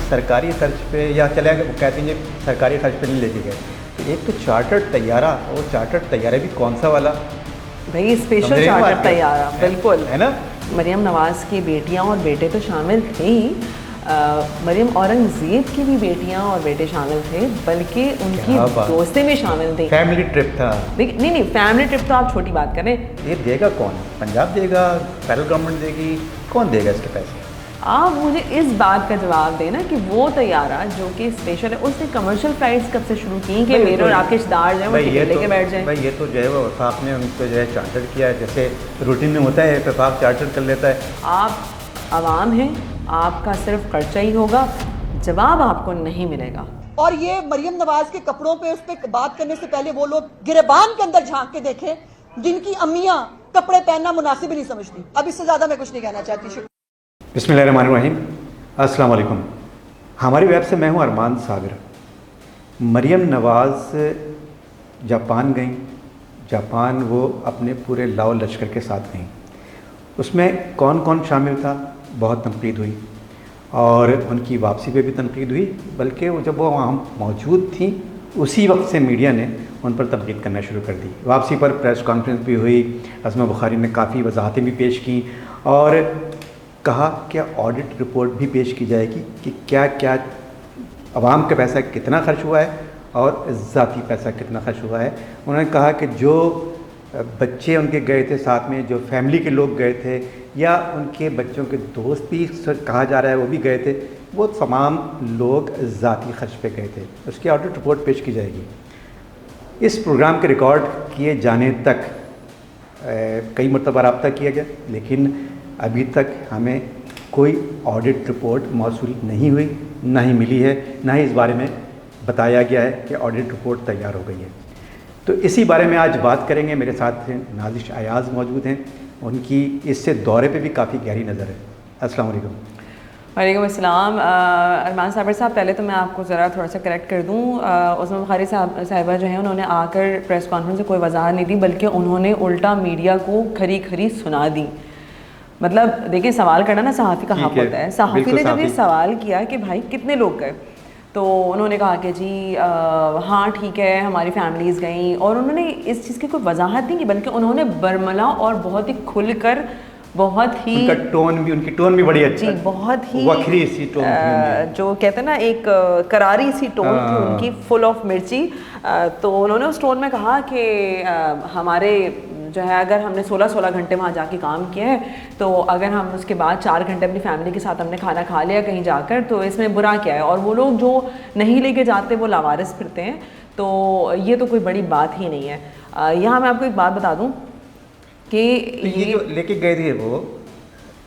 सरकारी खर्च पे या चले वो कहते हैं जी सरकारी खर्च पे नहीं लेके गए, तो एक तो चार्टर्ड तैयारा, और चार्टर्ड तैयारा भी कौन सा वाला भाई, स्पेशल चार्टर्ड तैयारा, बिल्कुल है ना। मरियम नवाज़ की बेटियां और बेटे तो शामिल थे ही, मरियम औरंगज़ेब की भी बेटियां और बेटे शामिल थे, बल्कि उनकी दोस्तें भी शामिल थी। फैमिली ट्रिप था। नहीं, फैमिली ट्रिप तो आप छोटी बात करें। ये देगा कौन? पंजाब देगा, फेडरल गवर्नमेंट देगी, कौन देगा इसके पैसे? आप मुझे इस बात का जवाब देना कि वो तैयारा जो कि स्पेशल है, उसने कमर्शियल फ्लाइट्स कब से शुरू की कि मेरे और आपके रिश्तेदार जो हैं वो टिकट लेके बैठ जाएं? भाई ये तो जो है वो वफाक ने उनको जो है चार्टर किया है, जैसे रूटीन में होता है वफाक चार्टर कर लेता है। आप आवाम हैं, आपका सिर्फ खर्चा ही होगा, जवाब आपको नहीं मिलेगा। और ये मरियम नवाज के कपड़ों पे उस पर बात करने से पहले वो लोग गिरबान के अंदर झांक के देखें जिनकी अम्मियां कपड़े पहनना मुनासिब ही नहीं समझती। अब इससे ज्यादा मैं कुछ नहीं कहना चाहती। बिस्मिल्लाहिर्रहमानिर्रहीम, अस्सलाम वालेकुम। हमारी वेब से मैं हूँ अरमान साबिर। मरियम नवाज़ जापान गई, जापान वो अपने पूरे लाओ लश्कर के साथ गई। उसमें कौन कौन शामिल था? बहुत तनकीद हुई, और उनकी वापसी पे भी तनकीद हुई, बल्कि वो जब वो वहाँ मौजूद थी उसी वक्त से मीडिया ने उन पर तनकीद करना शुरू कर दी। वापसी पर प्रेस कॉन्फ्रेंस भी हुई, अज़मा बुखारी ने काफ़ी वजाहतें भी पेश की और कहा कि ऑडिट रिपोर्ट भी पेश की जाएगी कि क्या क्या आवाम का पैसा कितना खर्च हुआ है और ज़ाती पैसा कितना खर्च हुआ है। उन्होंने कहा कि जो बच्चे उनके गए थे साथ में, जो फैमिली के लोग गए थे या उनके बच्चों के दोस्त भी कहा जा रहा है वो भी गए थे, वो तमाम लोग ज़ाती खर्च पे गए थे। उसकी ऑडिट रिपोर्ट पेश की जाएगी। इस प्रोग्राम के रिकॉर्ड किए जाने तक कई मरतबा रब्ता किया गया, लेकिन अभी तक हमें कोई ऑडिट रिपोर्ट मौसूल नहीं हुई, ना ही मिली है, ना ही इस बारे में बताया गया है कि ऑडिट रिपोर्ट तैयार हो गई है। तो इसी बारे में आज बात करेंगे। मेरे साथ नाजिश अयाज़ मौजूद हैं, उनकी इससे दौरे पे भी काफ़ी गहरी नज़र है। अस्सलाम वालेकुम। वालेकुम अस्सलाम। अरमान साबिर साहब, पहले तो मैं आपको ज़रा थोड़ा सा करेक्ट कर दूँ। उस्मा बुखारी साहिबा जो है उन्होंने आकर प्रेस कॉन्फ्रेंस में कोई वजाहत नहीं दी, बल्कि उन्होंने उल्टा मीडिया को खरी खरी सुना दी। मतलब देखिए, सवाल करना ना सहाफ़ी का हक़ होता है। सहाफ़ी ने जब ये सवाल किया कि भाई कितने लोग गए, तो उन्होंने कहा कि जी हाँ ठीक है, हमारी फैमिलीज़ गई, और उन्होंने इस चीज़ की कोई वजाहत नहीं की, बल्कि उन्होंने बरमला और बहुत ही खुलकर, बहुत ही उनकी टोन भी बड़ी अच्छी, बहुत ही वखरी सी टोन, जो कहते हैं ना एक करारी सी टोन थी उनकी, फुल ऑफ मिर्ची। तो उन्होंने उस टोन में कहा कि हमारे जो है, अगर हमने 16 घंटे वहाँ जाके काम किया है, तो अगर हम उसके बाद 4 घंटे अपनी फैमिली के साथ हमने खाना खा लिया कहीं जाकर, तो इसमें बुरा क्या है। और वो लोग जो नहीं लेके जाते वो लावारिस फिरते हैं, तो ये तो कोई बड़ी बात ही नहीं है। यहाँ मैं आपको एक बात बता दूँ कि ये जो लेके गए थे वो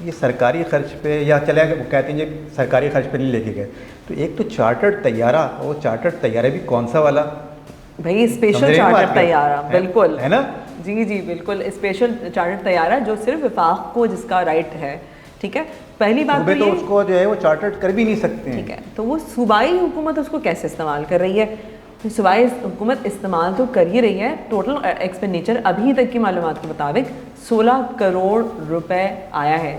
ये सरकारी खर्च पे या चले वो कहते हैं जी सरकारी खर्च पे नहीं लेके गए, तो एक तो चार्टर्ड तैयारा, वो चार्टर्ड तैयारा भी कौन सा वाला भाई? स्पेशल चार्टर्ड तैयारा, बिल्कुल है ना। जी बिल्कुल, स्पेशल चार्टर्ड तैयारा जो सिर्फ वफाक को जिसका राइट है। ठीक है, पहली बात तो उसको जो है वो चार्टर्ड कर भी नहीं सकते हैं। ठीक है, तो वो सूबाई हुकूमत उसको कैसे इस्तेमाल कर रही है? सूबाई हुकूमत इस्तेमाल तो कर ही रही है। टोटल एक्सपेंडिचर अभी तक की मालूमात के मुताबिक 16 करोड़ रुपए आया है।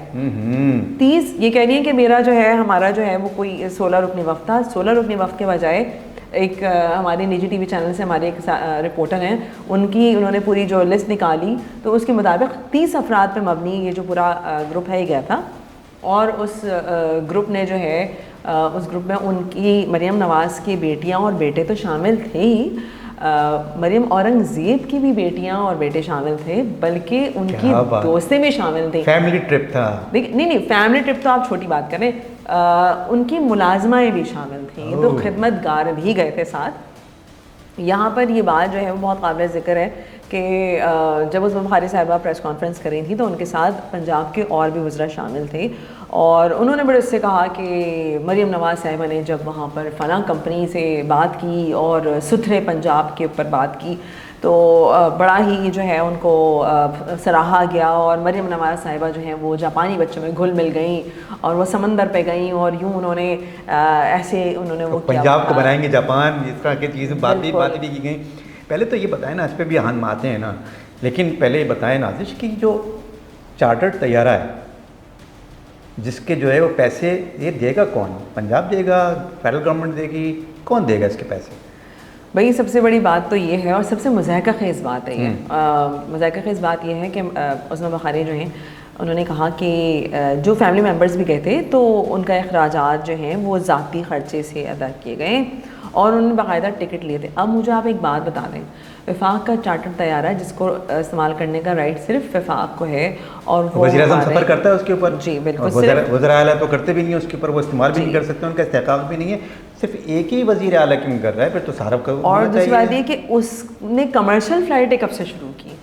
30 ये कह रही है कि मेरा जो है, हमारा जो है वो कोई 16 रुकनी वफ़द था। 16 रुकनी वफ़द के बजाय एक हमारे निजी टीवी चैनल से हमारे एक रिपोर्टर हैं, उन्होंने पूरी जो लिस्ट निकाली, तो उसके मुताबिक 30 अफराद पर मबनी ये जो पूरा ग्रुप है ये गया था। और उस ग्रुप ने जो है उस ग्रुप में उनकी मरियम नवाज़ की बेटियां और बेटे तो शामिल थे ही, मरियम औरंगज़ेब की भी बेटियां और बेटे शामिल थे, बल्कि उनकी दोस्तें भी शामिल थी। फैमिली ट्रिप था। नहीं, फैमिली ट्रिप तो आप छोटी बात करें, उनकी मुलाजमाएँ भी शामिल थी, तो खिदमतगार भी गए थे साथ। यहाँ पर ये बात जो है वो बहुत काबिल ज़िक्र है कि जब उस्मा बुखारी साहिबा प्रेस कॉन्फ्रेंस कर रही थी, तो उनके साथ पंजाब के और भी वज़रा शामिल थे, और उन्होंने बड़े उससे कहा कि मरियम नवाज़ साहिबा ने जब वहाँ पर फ़लाँ कंपनी से बात की और सुथरे पंजाब के ऊपर बात की, तो बड़ा ही जो है उनको सराहा गया, और मरियम नवाज़ साहिबा जो हैं वो जापानी बच्चों में घुल मिल गई और वो समंदर पे गई, और यूँ उन्होंने ऐसे उन्होंने वो पंजाब को बनाएंगे जापान, इस तरह की चीज़ें बातें भी की गई। पहले तो ये बताएं ना, इस पर भी हाथ मारते हैं ना, लेकिन पहले ये बताएं नाजिश कि जो चार्टर्ड तैयारा है जिसके जो है वो पैसे ये देगा कौन? पंजाब देगा, फेडरल गवर्नमेंट देगी, कौन देगा इसके पैसे? भाई सबसे बड़ी बात तो ये है और सबसे मज़ाक़ा ख़ेज़ बात है ये, मज़ाक़ा ख़ेज़ बात ये है कि उस्मा बुखारी जो हैं उन्होंने कहा कि जो फैमिली मेम्बर्स भी गए थे तो उनका अखराजात जो हैं वो ज़ाती ख़र्चे से अदा किए गए और उन्होंने बाकायदा टिकट लिए थे। अब मुझे आप एक बात बता दें, वफाक का चार्टर तैयारा जिसको इस्तेमाल करने का राइट सिर्फ वफाक को है और वो वज़ीर-ए-आज़म सफ़र करता है उसके ऊपर। जी बिल्कुल, वज़ीर आला तो करते भी नहीं है उसके ऊपर, वो इस्तेमाल भी नहीं कर सकते, उनका इस्तेकाक भी नहीं है, सिर्फ एक ही वज़ीर आला क्यों कर रहा है? फिर तो सारा का और दूसरी बात ये कि उसने कमर्शियल फ़्लाइटें कब से शुरू की?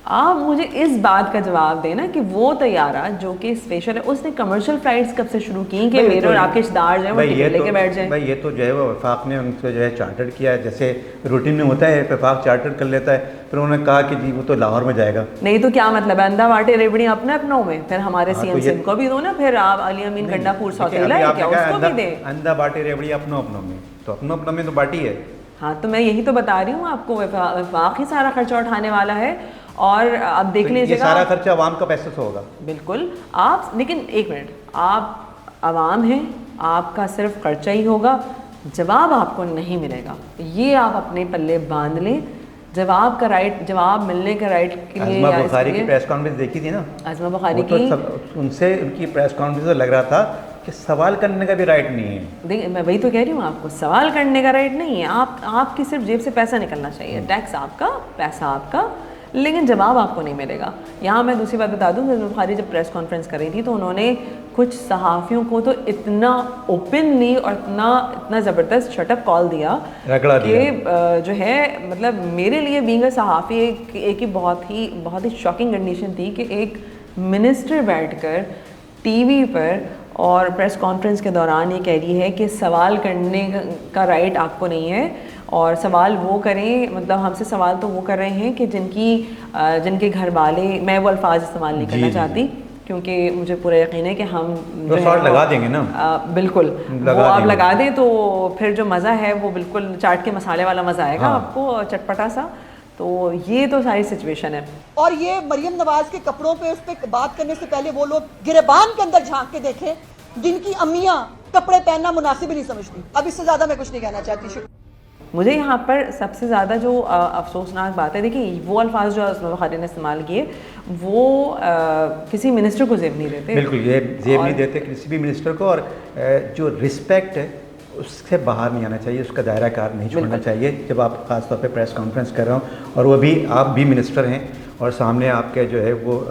आप मुझे इस बात का जवाब देना कि वो तैयारा जो कि स्पेशल है उसने कमर्शियल फ्लाइट्स कब से शुरू की कि मेरे और आपके रिश्तेदार जो है वो टिकट लेके बैठ जाए? भाई ये तो जो है वो वफाक ने उनको जो है चार्टर किया है, जैसे रूटीन में होता है वफाक चार्टर कर लेता है, फिर उन्होंने कहा कि जी वो तो लाहौर में जाएगा। नहीं तो क्या मतलब है, अंधा बाटे रेवड़ी अपने अपनों में, फिर हमारे सीएम सिंह को भी दो ना, फिर आप अली अमीन गंडापुर सौतेला है क्या उसको भी दे? अंधा बाटे रेवड़ी अपनों अपनों में, तो अपनों अपनों में तो बाटी है। हाँ तो मैं यही तो बता रही हूँ आपको, वफाक ही सारा खर्चा उठाने वाला है और अब देख लीजिएगा सारा खर्चा आवाम का पैसे से होगा। बिल्कुल आप, लेकिन एक मिनट, आप आवाम हैं, आपका सिर्फ खर्चा ही होगा, जवाब आपको नहीं मिलेगा, ये आप अपने पल्ले बांध लें। जवाब का राइट, जवाब मिलने का राइट के लिए अज़मा बुखारी की प्रेस कॉन्फ्रेंस देखी थी ना, अज़मा बुखारी की, उनसे उनकी प्रेस कॉन्फ्रेंस लग रहा था कि सवाल करने का भी राइट नहीं है। देखिए मैं वही तो कह रही हूँ आपको, सवाल करने का राइट नहीं है, आपकी सिर्फ जेब से पैसा निकलना चाहिए, टैक्स आपका, पैसा आपका, लेकिन जवाब आपको नहीं मिलेगा। यहाँ मैं दूसरी बात बता दूँ, बुखारी जब प्रेस कॉन्फ्रेंस कर रही थी तो उन्होंने कुछ सहाफ़ियों को तो इतना ओपनली और इतना ज़बरदस्त शटअप कॉल दिया कि जो है मतलब मेरे लिए बीइंग अ सहाफ़ी एक ही बहुत ही शॉकिंग कंडीशन थी कि एक मिनिस्टर बैठकर टीवी पर और प्रेस कॉन्फ्रेंस के दौरान ये कह रही है कि सवाल करने का राइट आपको नहीं है और सवाल वो करें, मतलब हमसे सवाल तो वो कर रहे हैं कि जिनके घर वाले, मैं वो अल्फाज इस्तेमाल नहीं करना चाहती क्योंकि मुझे पूरा यकीन है कि हम तो शॉर्ट लगा देंगे ना, बिल्कुल वो आप लगा दें तो फिर जो मज़ा है वो बिल्कुल चाट के मसाले वाला मज़ा आएगा आपको, चटपटा सा। तो ये तो सारी सिचुएशन है। और ये मरियम नवाज के कपड़ों पे उस पर बात करने से पहले वो लोग गिरेबान के अंदर झांक के देखें जिनकी अम्मियां कपड़े पहनना मुनासिब ही नहीं समझती। अब इससे ज्यादा मैं कुछ नहीं कहना चाहती। मुझे यहाँ पर सबसे ज़्यादा जो अफसोसनाक बात है, देखिए वो अल्फाज जो अज़मा बुखारी ने इस्तेमाल किए वो किसी मिनिस्टर को जेब नहीं देते, बिल्कुल ये जेब नहीं देते किसी भी मिनिस्टर को, और जो रिस्पेक्ट है उससे बाहर नहीं आना चाहिए, उसका दायरा कार नहीं छोड़ना चाहिए। जब आप ख़ास तौर पे प्रेस कॉन्फ्रेंस कर रहे हो और वो भी आप भी मिनिस्टर हैं और सामने आपके जो है वो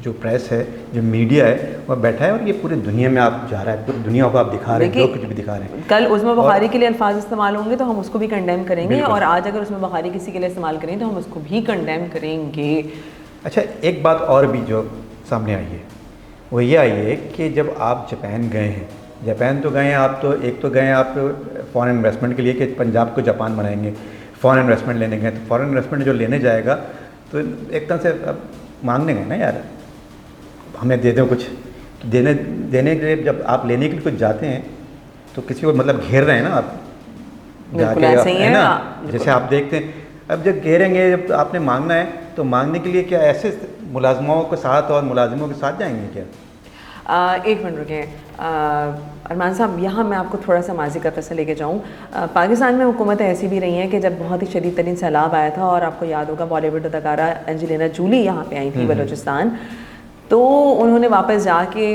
जो प्रेस है, जो मीडिया है वो बैठा है और ये पूरी दुनिया में आप जा रहा है, पूरी दुनिया को आप दिखा रहे हैं, जो कुछ भी दिखा रहे हैं। कल उस्मा बुखारी के लिए अल्फाज इस्तेमाल होंगे तो हम उसको भी कंडेम करेंगे और आज अगर उस्मा बुखारी किसी के लिए इस्तेमाल करें तो हम उसको भी कंडेम करेंगे। अच्छा, एक बात और भी जो सामने आई है वो ये आई है कि जब आप जापान गए हैं, जापान तो गए हैं आप, तो एक तो गए हैं आप फॉरेन इन्वेस्टमेंट के लिए कि पंजाब को जापान बनाएंगे, फॉरेन इन्वेस्टमेंट लेने गए, तो फॉरेन इन्वेस्टमेंट जो लेने जाएगा तो एक तरह से अब मांगने गए ना यार हमें दे दो कुछ, देने के लिए जब आप लेने के लिए कुछ जाते हैं तो किसी को मतलब घेर रहे हैं ना आप जाके, है ना, जैसे आप देखते हैं। अब जब घेरेंगे, जब आपने मांगना है तो मांगने के लिए क्या ऐसे मुलाजमों के साथ और मुलाजिमों के साथ जाएंगे क्या? एक मिनट रुके अरमान साहब, यहाँ मैं आपको थोड़ा सा माजी का पैसा लेके जाऊँ। पाकिस्तान में हुकूमतें ऐसी भी रही हैं कि जब बहुत ही शदीद तरीन सैलाब आया था और आपको याद होगा बॉलीवुड अदाकारा एंजेलिना जूली यहाँ पे आई थी बलूचिस्तान, तो उन्होंने वापस जाके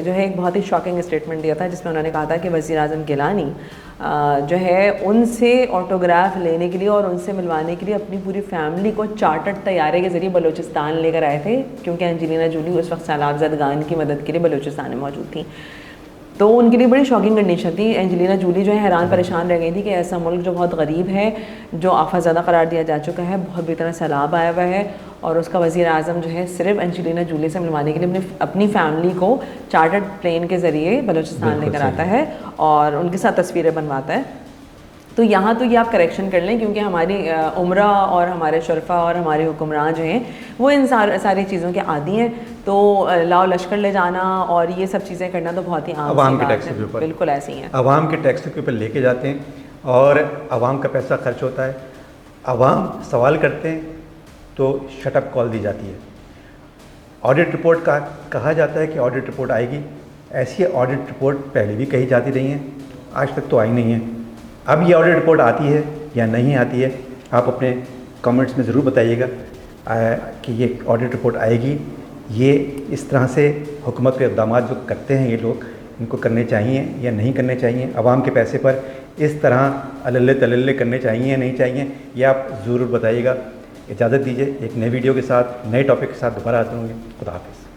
जो है एक बहुत ही शॉकिंग स्टेटमेंट दिया था जिसमें उन्होंने कहा था कि वज़ीर आज़म गिलानी जो है उनसे ऑटोग्राफ लेने के लिए और उनसे मिलवाने के लिए अपनी पूरी फैमिली को चार्टर्ड तैयारे के ज़रिए बलूचिस्तान लेकर आए थे, क्योंकि एंजेलिना जूली उस वक्त सैलाब ज़दगान की मदद के लिए बलूचिस्तान में मौजूद थी। तो उनके लिए बड़ी शॉकिंग कंडीशन थी। एंजेलिना जूली जो है हैरान परेशान रह गई थी कि ऐसा मुल्क जो बहुत गरीब है, जो आफत ज़्यादा करार दिया जा चुका है, बहुत बुरी तरह सैलाब आया हुआ है और उसका वज़ीर आज़म जो है सिर्फ एंजेलिना जूली से मिलवाने के लिए अपनी फैमिली को चार्टर्ड प्लेन के ज़रिए बलूचिस्तान लेकर आता है और उनके साथ तस्वीरें बनवाता है। तो यहाँ तो ये आप करेक्शन कर लें, क्योंकि हमारी उमरा और हमारे शरफा और हमारे हुक्मरान जो हैं वो इन सारी चीज़ों के आदी हैं। तो लाओ लश्कर ले जाना और ये सब चीज़ें करना तो बहुत ही आम आवाम के टैक्स के ऊपर, बिल्कुल ऐसी हैं, आवाम के टैक्स के ऊपर लेके जाते हैं और आवाम का पैसा खर्च होता है, आवाम सवाल करते हैं तो शटअप कॉल दी जाती है। ऑडिट रिपोर्ट का कहा जाता है कि ऑडिट रिपोर्ट आएगी, ऐसी ऑडिट रिपोर्ट पहले भी कही जाती रही हैं, आज तक तो आई नहीं है। अब ये ऑडिट रिपोर्ट आती है या नहीं आती है, आप अपने कमेंट्स में ज़रूर बताइएगा कि ये ऑडिट रिपोर्ट आएगी। ये इस तरह से हुकूमत के इक़दाम जो करते हैं ये लोग, इनको करने चाहिए या नहीं करने चाहिए, आवाम के पैसे पर इस तरह अल्ले तल्ले करने चाहिए या नहीं चाहिए, ये आप ज़रूर बताइएगा। इजाज़त दीजिए, एक नई वीडियो के साथ, नए टॉपिक के साथ दोबारा आते होंगे। खुदा हाफ़िज़।